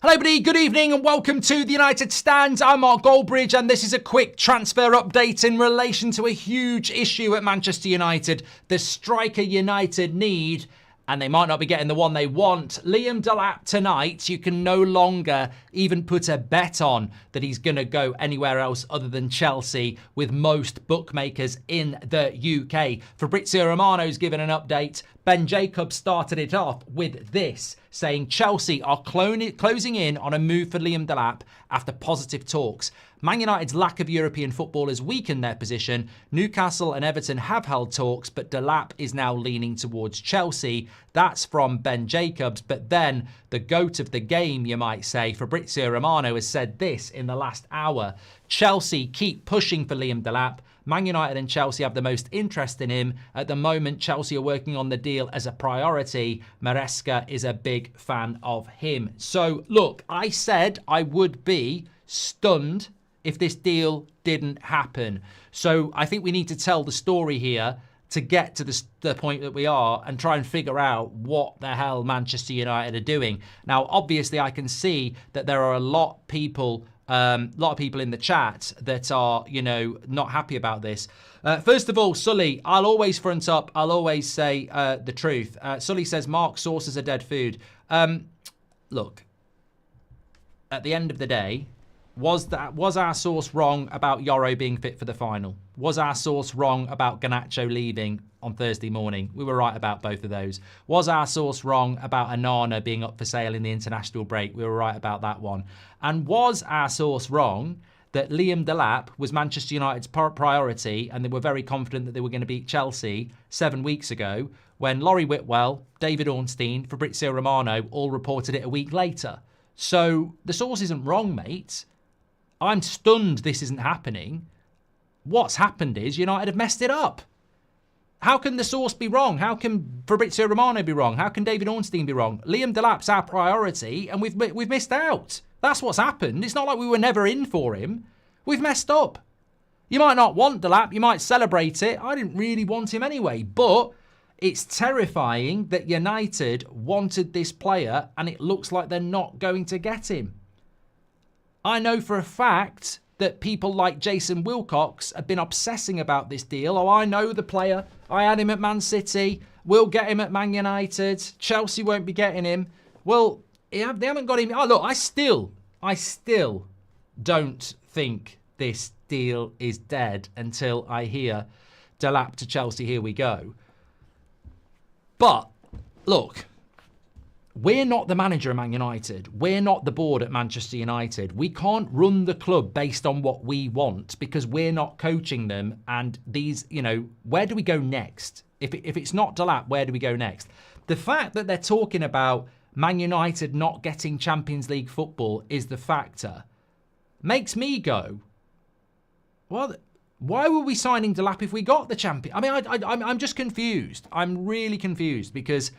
Hello everybody, good evening and welcome to the United Stand. I'm Mark Goldbridge and this is a quick transfer update in relation to a huge issue at Manchester United. The striker United need, and they might not be getting the one they want. Liam Delap tonight, you can no longer even put a bet on that he's going to go anywhere else other than Chelsea with most bookmakers in the UK. Fabrizio Romano's given an update. Ben Jacobs started it off with this, saying Chelsea are closing in on a move for Liam Delap after positive talks. Man United's lack of European football has weakened their position. Newcastle and Everton have held talks, but Delap is now leaning towards Chelsea. That's from Ben Jacobs. But then the GOAT of the game, you might say, Fabrizio Romano has said this in the last hour. Chelsea keep pushing for Liam Delap. Man United and Chelsea have the most interest in him. At the moment, Chelsea are working on the deal as a priority. Maresca is a big fan of him. So, look, I said I would be stunned if this deal didn't happen. So I think we need to tell the story here to get to the point that we are and try and figure out what the hell Manchester United are doing. Now, obviously, I can see that there are a lot of people in the chat that are, not happy about this. First of all, Sully, I'll always front up. I'll always say the truth. Sully says, Mark, sauces are dead food. Look, at the end of the day, was our source wrong about Yoro being fit for the final? Was our source wrong about Garnacho leaving on Thursday morning? We were right about both of those. Was our source wrong about Anana being up for sale in the international break? We were right about that one. And was our source wrong that Liam Delap was Manchester United's priority and they were very confident that they were going to beat Chelsea 7 weeks ago when Laurie Whitwell, David Ornstein, Fabrizio Romano all reported it a week later? So the source isn't wrong, mate. I'm stunned this isn't happening. What's happened is United have messed it up. How can the source be wrong? How can Fabrizio Romano be wrong? How can David Ornstein be wrong? Liam Delap's our priority and we've missed out. That's what's happened. It's not like we were never in for him. We've messed up. You might not want Delap. You might celebrate it. I didn't really want him anyway. But it's terrifying that United wanted this player and it looks like they're not going to get him. I know for a fact that people like Jason Wilcox have been obsessing about this deal. Oh, I know the player. I had him at Man City. We'll get him at Man United. Chelsea won't be getting him. Well, they haven't got him. Oh, look, I still don't think this deal is dead until I hear Delap to Chelsea, here we go. But, look, we're not the manager of Man United. We're not the board at Manchester United. We can't run the club based on what we want because we're not coaching them. And these, where do we go next? If it's not Delap, where do we go next? The fact that they're talking about Man United not getting Champions League football is the factor. Makes me go, well, why were we signing Delap if we got the champion? I mean, I'm just confused. I'm really confused because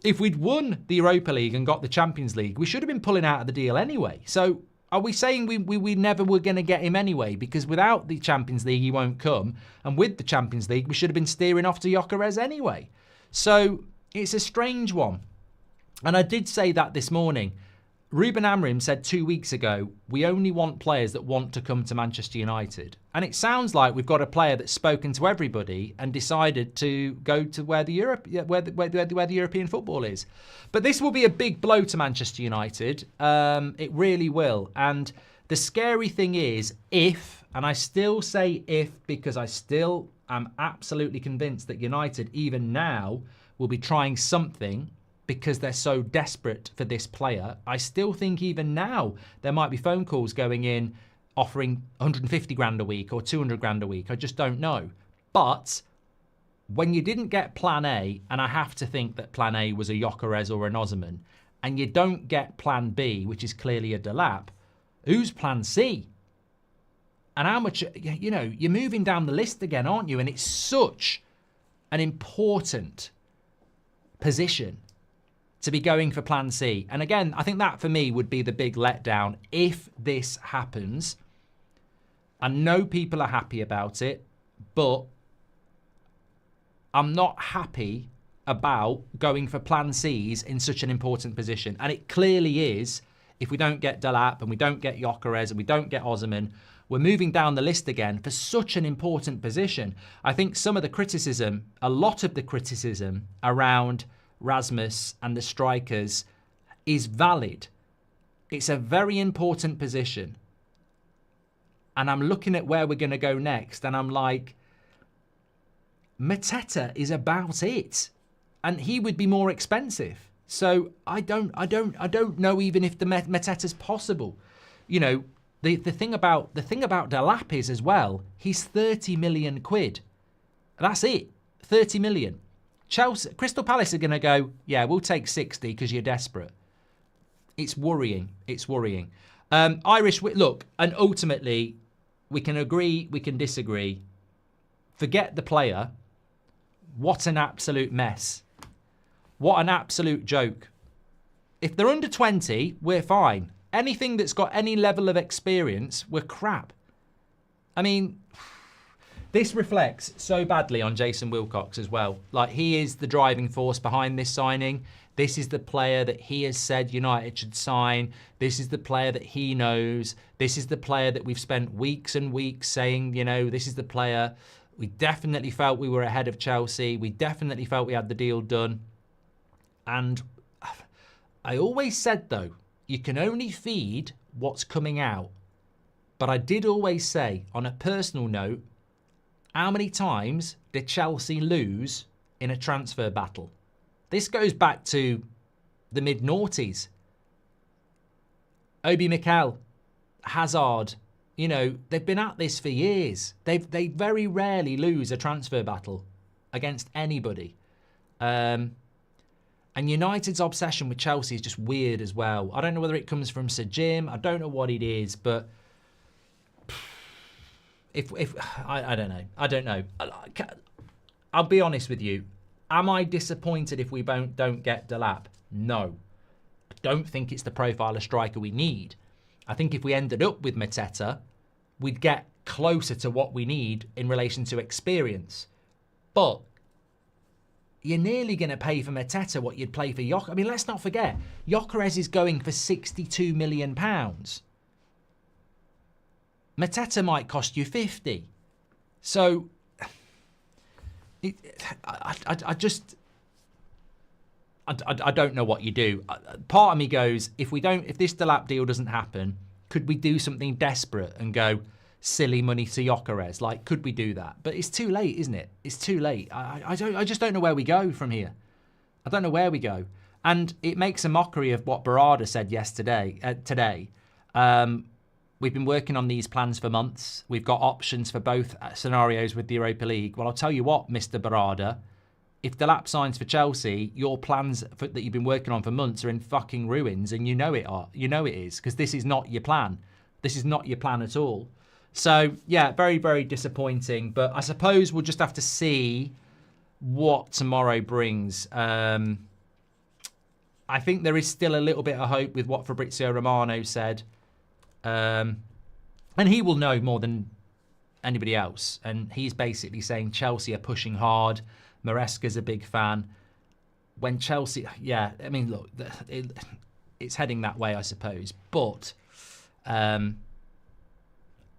if we'd won the Europa League and got the Champions League, we should have been pulling out of the deal anyway. So are we saying we never were going to get him anyway? Because without the Champions League, he won't come. And with the Champions League, we should have been steering off to Gyökeres anyway. So it's a strange one. And I did say that this morning. Ruben Amorim said 2 weeks ago, we only want players that want to come to Manchester United. And it sounds like we've got a player that's spoken to everybody and decided to go to where the European football is. But this will be a big blow to Manchester United. It really will. And the scary thing is if, and I still say if because I still am absolutely convinced that United even now will be trying something because they're so desperate for this player. I still think even now there might be phone calls going in offering 150 grand a week or 200 grand a week. I just don't know. But when you didn't get plan A, and I have to think that plan A was a Gyökeres or an Osman, and you don't get plan B, which is clearly a Delap, who's plan C? And how much, you're moving down the list again, aren't you? And it's such an important position to be going for plan C. And again, I think that for me would be the big letdown if this happens. I know people are happy about it, but I'm not happy about going for plan Cs in such an important position. And it clearly is if we don't get Delap and we don't get Gyökeres and we don't get Osimhen, we're moving down the list again for such an important position. I think some of the criticism, a lot of the criticism around Rasmus and the strikers is valid. It's a very important position. And I'm looking at where we're going to go next, and I'm like, Mateta is about it, and he would be more expensive. So I don't know even if the Mateta's possible. You know, the thing about Delap is as well, he's 30 million quid. That's it, 30 million. Crystal Palace are going to go, yeah, we'll take 60 because you're desperate. It's worrying. It's worrying. Look, and ultimately, we can agree, we can disagree. Forget the player. What an absolute mess. What an absolute joke. If they're under 20, we're fine. Anything that's got any level of experience, we're crap. I mean, this reflects so badly on Jason Wilcox as well. Like, he is the driving force behind this signing. This is the player that he has said United should sign. This is the player that he knows. This is the player that we've spent weeks and weeks saying, you know, this is the player. We definitely felt we were ahead of Chelsea. We definitely felt we had the deal done. And I always said, though, you can only feed what's coming out. But I did always say, on a personal note, how many times did Chelsea lose in a transfer battle? This goes back to the mid-noughties. Obi Mikel, Hazard, you know, they've been at this for years. They very rarely lose a transfer battle against anybody. And United's obsession with Chelsea is just weird as well. I don't know whether it comes from Sir Jim. I don't know what it is, but I don't know. I don't know. I'll be honest with you. Am I disappointed if we don't get Delap? No. I don't think it's the profile of striker we need. I think if we ended up with Mateta, we'd get closer to what we need in relation to experience. But you're nearly going to pay for Mateta what you'd pay for Gyökeres. I mean, let's not forget, Gyökeres is going for £62 million. Mateta might cost you 50. So I don't know what you do. Part of me goes, if this Delap deal doesn't happen, could we do something desperate and go silly money to Gyökeres? Like, could we do that? But it's too late, isn't it? It's too late. I just don't know where we go from here. I don't know where we go. And it makes a mockery of what Barada said today. We've been working on these plans for months. We've got options for both scenarios with the Europa League. Well, I'll tell you what, Mr. Barada, if Delap signs for Chelsea, your plans that you've been working on for months are in fucking ruins, and you know it are. You know it is, because this is not your plan. This is not your plan at all. So, yeah, very, very disappointing. But I suppose we'll just have to see what tomorrow brings. I think there is still a little bit of hope with what Fabrizio Romano said. And he will know more than anybody else. And he's basically saying Chelsea are pushing hard. Maresca's a big fan. When Chelsea, yeah, I mean, look, it's heading that way, I suppose. But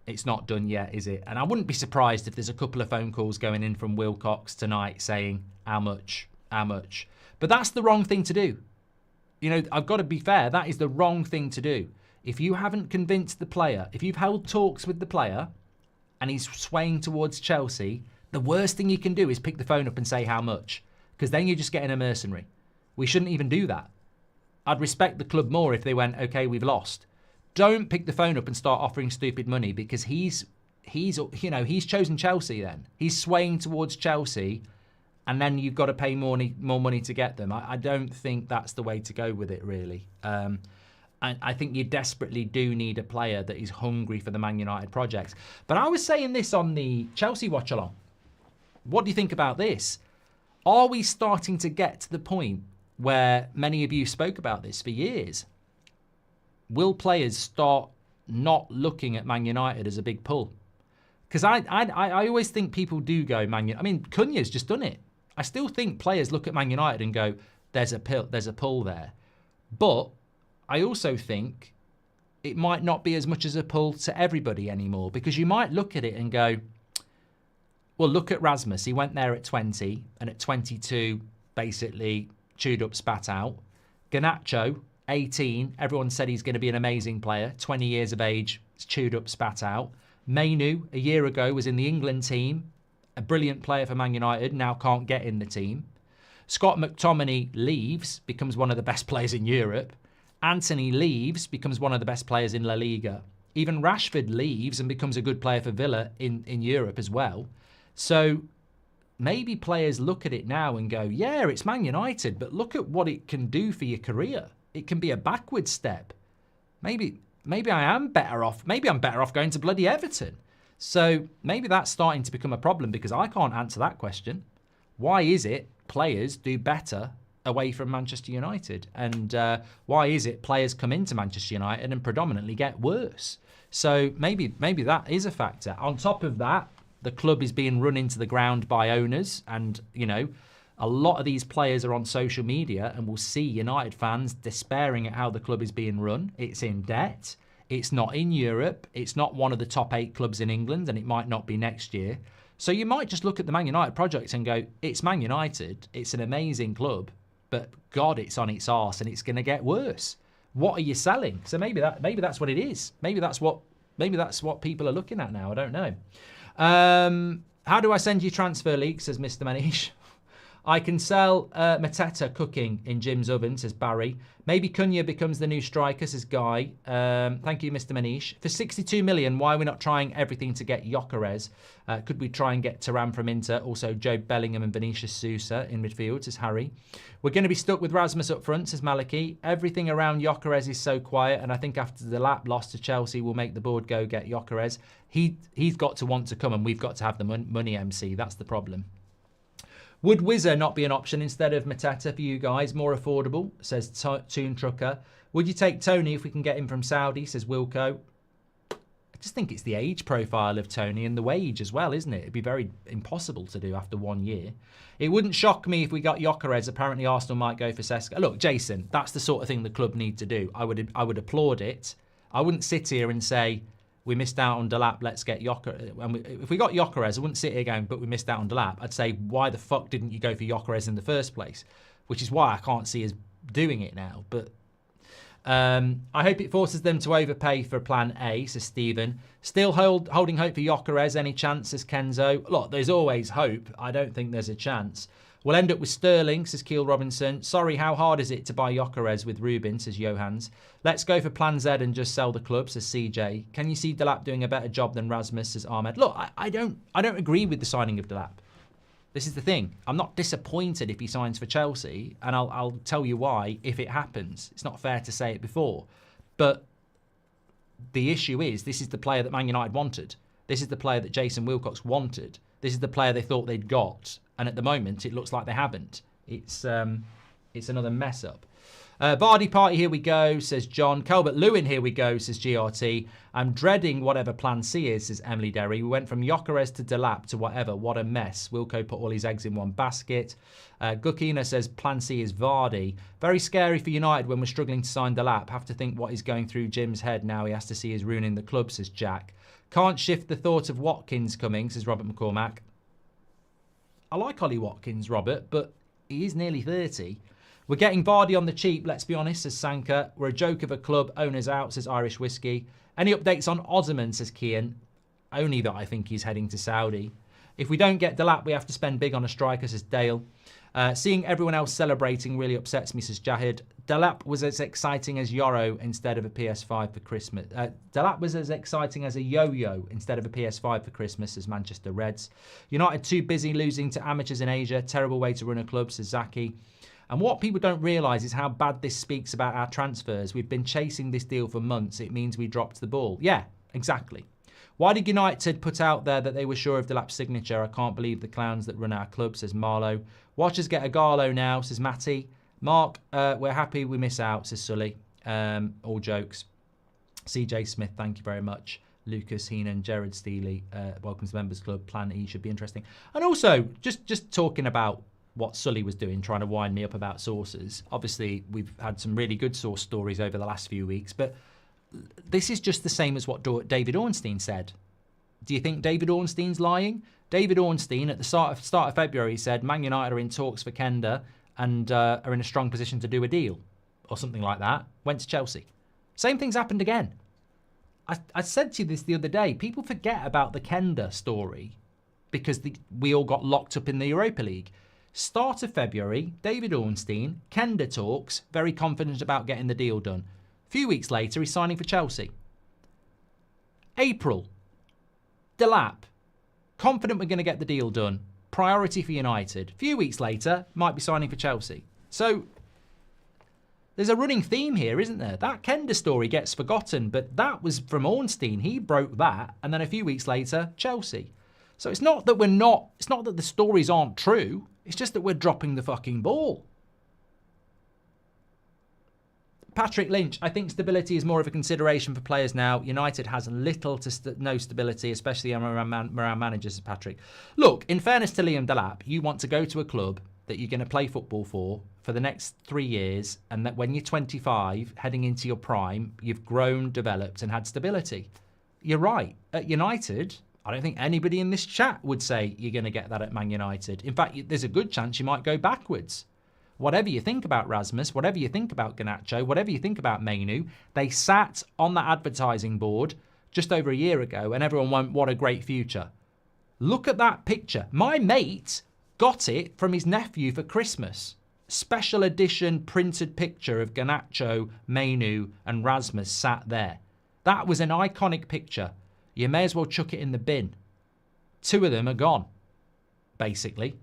it's not done yet, is it? And I wouldn't be surprised if there's a couple of phone calls going in from Wilcox tonight saying, how much? But that's the wrong thing to do. You know, I've got to be fair. That is the wrong thing to do. If you haven't convinced the player, if you've held talks with the player and he's swaying towards Chelsea, the worst thing you can do is pick the phone up and say how much, because then you're just getting a mercenary. We shouldn't even do that. I'd respect the club more if they went, okay, we've lost. Don't pick the phone up and start offering stupid money, because he's chosen Chelsea then. He's swaying towards Chelsea, and then you've got to pay more money to get them. I don't think that's the way to go with it, really. I think you desperately do need a player that is hungry for the Man United project. But I was saying this on the Chelsea watch-along. What do you think about this? Are we starting to get to the point where many of you spoke about this for years? Will players start not looking at Man United as a big pull? Because I always think people do go Man United. I mean, Cunha's just done it. I still think players look at Man United and go, there's a pull there. But I also think it might not be as much as a pull to everybody anymore, because you might look at it and go, well, look at Rasmus. He went there at 20 and at 22 basically chewed up, spat out. Garnacho, 18, everyone said he's going to be an amazing player. 20 years of age, chewed up, spat out. Mainu, a year ago, was in the England team. A brilliant player for Man United, now can't get in the team. Scott McTominay leaves, becomes one of the best players in Europe. Anthony leaves, becomes one of the best players in La Liga. Even Rashford leaves and becomes a good player for Villa in Europe as well. So maybe players look at it now and go, yeah, it's Man United, but look at what it can do for your career. It can be a backward step. Maybe I am better off. Maybe I'm better off going to bloody Everton. So maybe that's starting to become a problem, because I can't answer that question. Why is it players do better away from Manchester United? And why is it players come into Manchester United and predominantly get worse? So maybe that is a factor. On top of that, the club is being run into the ground by owners, and, you know, a lot of these players are on social media and will see United fans despairing at how the club is being run. It's in debt. It's not in Europe. It's not one of the top 8 clubs in England, and it might not be next year. So you might just look at the Man United project and go, it's Man United. It's an amazing club, but God, it's on its arse and it's going to get worse. What are you selling? So maybe that's what it is. Maybe that's what people are looking at now. I don't know. How do I send you transfer leaks, says Mr. Manish? I can sell Mateta cooking in Jim's oven, says Barry. Maybe Cunha becomes the new striker, says Guy. Thank you, Mr. Manish. For 62 million, why are we not trying everything to get Gyökeres? Could we try and get Thuram from Inter? Also, Joe Bellingham and Vinicius Sousa in midfield, says Harry. We're going to be stuck with Rasmus up front, says Maliki. Everything around Gyökeres is so quiet, and I think after the Delap loss to Chelsea, we'll make the board go get Gyökeres. He's got to want to come, and we've got to have the money, MC. That's the problem. Would Wizzer not be an option instead of Mateta for you guys? More affordable, says Toon Trucker. Would you take Tony if we can get him from Saudi, says Wilco. I just think it's the age profile of Tony and the wage as well, isn't it? It'd be very impossible to do after 1 year. It wouldn't shock me if we got Gyökeres. Apparently Arsenal might go for Seska. Look, Jason, that's the sort of thing the club need to do. I would applaud it. I wouldn't sit here and say, we missed out on Delap, let's get Gyökeres. If we got Gyökeres, I wouldn't sit here going, but we missed out on Delap. I'd say, why the fuck didn't you go for Gyökeres in the first place? Which is why I can't see us doing it now. But I hope it forces them to overpay for plan A, says Stephen. Still holding hope for Gyökeres. Any chance, says Kenzo? Look, there's always hope. I don't think there's a chance. We'll end up with Sterling, says Keel Robinson. Sorry, how hard is it to buy Gyökeres with Rubin, says Johans. Let's go for plan Z and just sell the club, says CJ. Can you see Delap doing a better job than Rasmus, says Ahmed. Look, I don't agree with the signing of Delap. This is the thing. I'm not disappointed if he signs for Chelsea, and I'll tell you why if it happens. It's not fair to say it before. But the issue is, this is the player that Man United wanted. This is the player that Jason Wilcox wanted. This is the player they thought they'd got. And at the moment, it looks like they haven't. It's another mess up. Vardy party, here we go, says John. Calvert-Lewin, here we go, says GRT. I'm dreading whatever plan C is, says Emily Derry. We went from Gyökeres to Delap to whatever. What a mess. Wilco put all his eggs in one basket. Gukina says plan C is Vardy. Very scary for United when we're struggling to sign Delap. Have to think what is going through Jim's head now. He has to see us ruining the club, says Jack. Can't shift the thought of Watkins coming, says Robert McCormack. I like Ollie Watkins, Robert, but he is nearly 30. We're getting Vardy on the cheap, let's be honest, says Sanka. We're a joke of a club. Owners out, says Irish Whiskey. Any updates on Osman, says Kian. Only that I think he's heading to Saudi. If we don't get Delap, we have to spend big on a striker, says Dale. Seeing everyone else celebrating really upsets me, says Jahid. Delap was as exciting as Yoro instead of a PS5 for Christmas. Delap was as exciting as a yo-yo instead of a PS5 for Christmas, says Manchester Reds. United too busy losing to amateurs in Asia. Terrible way to run a club, says Zaki. And what people don't realise is how bad this speaks about our transfers. We've been chasing this deal for months. It means we dropped the ball. Yeah, exactly. Why did United put out there that they were sure of Delap's signature? I can't believe the clowns that run our club, says Marlow. Watch us get a Garlo now, says Matty. Mark, we're happy we miss out, says Sully. All jokes. CJ Smith, thank you very much. Lucas Heenan, Jared Steely, welcome to the Members Club. Plan E should be interesting. And also, just talking about what Sully was doing, trying to wind me up about sources. Obviously, we've had some really good source stories over the last few weeks, but this is just the same as what David Ornstein said. Do you think David Ornstein's lying? David Ornstein, at the start of February, said Man United are in talks for Kenda and are in a strong position to do a deal, or something like that. Went to Chelsea. Same thing's happened again. I said to you this the other day. People forget about the Kenda story because we all got locked up in the Europa League. Start of February, David Ornstein, Kenda talks, very confident about getting the deal done. A few weeks later, he's signing for Chelsea. April, Delap, confident we're going to get the deal done. Priority for United. A few weeks later, might be signing for Chelsea. So there's a running theme here, isn't there? That Kenda story gets forgotten, but that was from Ornstein. He broke that, and then a few weeks later, Chelsea. So it's not that the stories aren't true. It's just that we're dropping the fucking ball. Patrick Lynch, I think stability is more of a consideration for players now. United has little to no stability, especially around managers, Patrick. Look, in fairness to Liam Delap, you want to go to a club that you're going to play football for the next 3 years, and that when you're 25, heading into your prime, you've grown, developed, and had stability. You're right. At United, I don't think anybody in this chat would say you're going to get that at Man United. In fact, there's a good chance you might go backwards. Whatever you think about Rasmus, whatever you think about Garnacho, whatever you think about Mainu, they sat on that advertising board just over a year ago, and everyone went, what a great future. Look at that picture. My mate got it from his nephew for Christmas. Special edition printed picture of Garnacho, Mainu, and Rasmus sat there. That was an iconic picture. You may as well chuck it in the bin. 2 of them are gone, basically.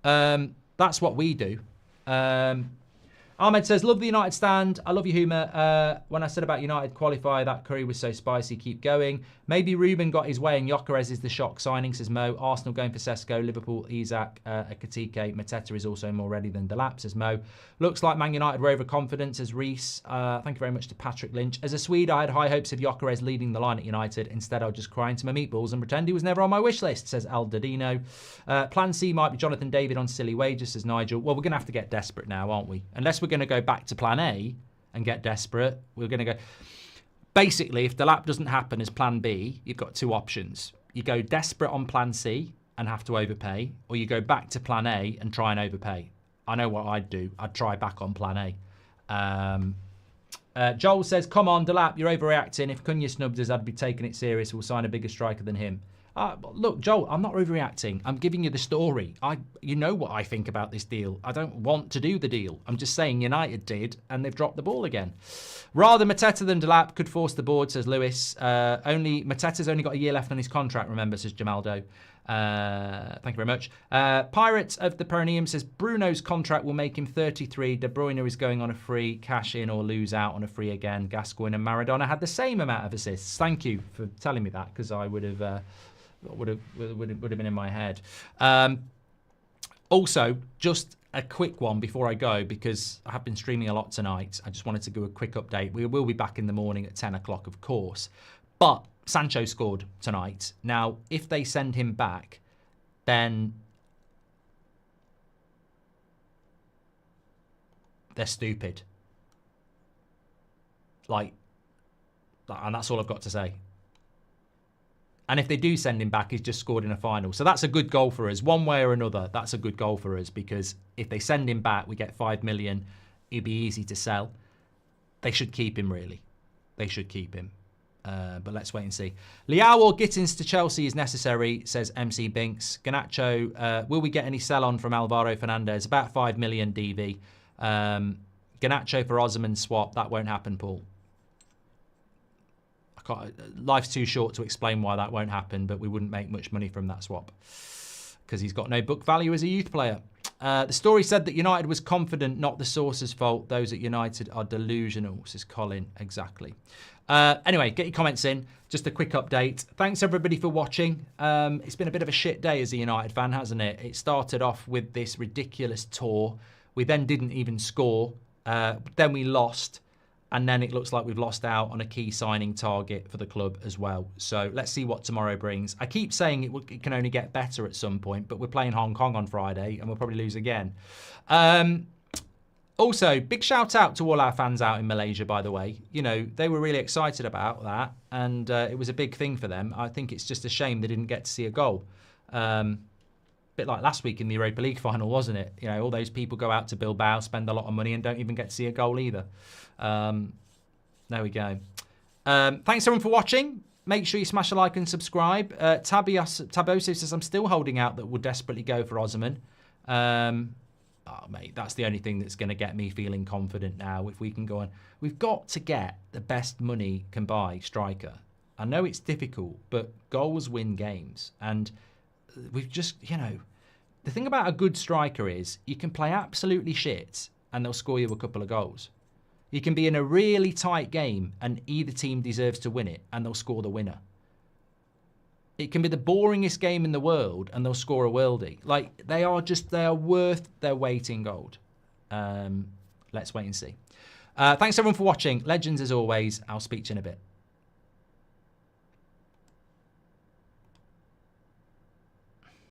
That's what we do. Ahmed says, love the United stand. I love you, Huma. When I said about United qualify, that curry was so spicy. Keep going. Maybe Ruben got his way and Gyökeres is the shock signing, says Mo. Arsenal going for Sesko. Liverpool, Isak, Ekitike. Mateta is also more ready than Delap, says Mo. Looks like Man United were overconfident, says Reese. Thank you very much to Patrick Lynch. As a Swede, I had high hopes of Gyökeres leading the line at United. Instead, I'll just cry into my meatballs and pretend he was never on my wish list, says Al Dodino. Plan C might be Jonathan David on silly wages, says Nigel. Well, we're going to have to get desperate now, aren't we? Unless we're going to go back to plan A and get desperate, we're going to go... Basically, if Delap doesn't happen as plan B, you've got 2 options. You go desperate on plan C and have to overpay, or you go back to plan A and try and overpay. I know what I'd do. I'd try back on plan A. Joel says, come on, Delap, you're overreacting. If Cunha snubs us, I'd be taking it serious. We'll sign a bigger striker than him. Look, Joel, I'm not overreacting. I'm giving you the story. You know what I think about this deal. I don't want to do the deal. I'm just saying United did, and they've dropped the ball again. Rather Mateta than Delap could force the board, says Lewis. Mateta's only got a year left on his contract, remember, says Jamaldo. Thank you very much. Pirates of the Perineum says Bruno's contract will make him 33. De Bruyne is going on a free, cash in or lose out on a free again. Gascoigne and Maradona had the same amount of assists. Thank you for telling me that, because I would have been in my head. Also, just a quick one before I go, because I have been streaming a lot tonight. I just wanted to do a quick update. We will be back in the morning at 10 o'clock, of course. But Sancho scored tonight. Now, if they send him back, then they're stupid. And that's all I've got to say. And if they do send him back, he's just scored in a final. So that's a good goal for us. One way or another, that's a good goal for us, because if they send him back, we get 5 million. It'd be easy to sell. They should keep him, really. They should keep him. But let's wait and see. Leao or Gittins to Chelsea is necessary, says MC Binks. Garnacho, will we get any sell-on from Alvaro Fernandez? About 5 million DV. Garnacho for Osman swap. That won't happen, Paul. Life's too short to explain why that won't happen, but we wouldn't make much money from that swap because he's got no book value as a youth player. The story said that United was confident, not the source's fault. Those at United are delusional, says Colin. Exactly. Anyway, get your comments in. Just a quick update. Thanks, everybody, for watching. It's been a bit of a shit day as a United fan, hasn't it? It started off with this ridiculous tour. We then didn't even score. Then we lost. And then it looks like we've lost out on a key signing target for the club as well. So let's see what tomorrow brings. I keep saying it can only get better at some point, but we're playing Hong Kong on Friday and we'll probably lose again. Also, big shout out to all our fans out in Malaysia, by the way. You know, they were really excited about that, and it was a big thing for them. I think it's just a shame they didn't get to see a goal. Bit like last week in the Europa League final, wasn't it? You know, all those people go out to Bilbao, spend a lot of money, and don't even get to see a goal either. There we go. Thanks everyone for watching. Make sure you smash a like and subscribe. Taboso says, I'm still holding out that we'll desperately go for Osman. Oh, mate, that's the only thing that's going to get me feeling confident now. If we can go on, we've got to get the best money can buy striker. I know it's difficult, but goals win games. And we've just, you know, the thing about a good striker is you can play absolutely shit and they'll score you a couple of goals. You can be in a really tight game and either team deserves to win it and they'll score the winner. It can be the boringest game in the world and they'll score a worldie. Like, they are worth their weight in gold. Let's wait and see. Thanks everyone for watching. Legends as always. I'll speak to you in a bit.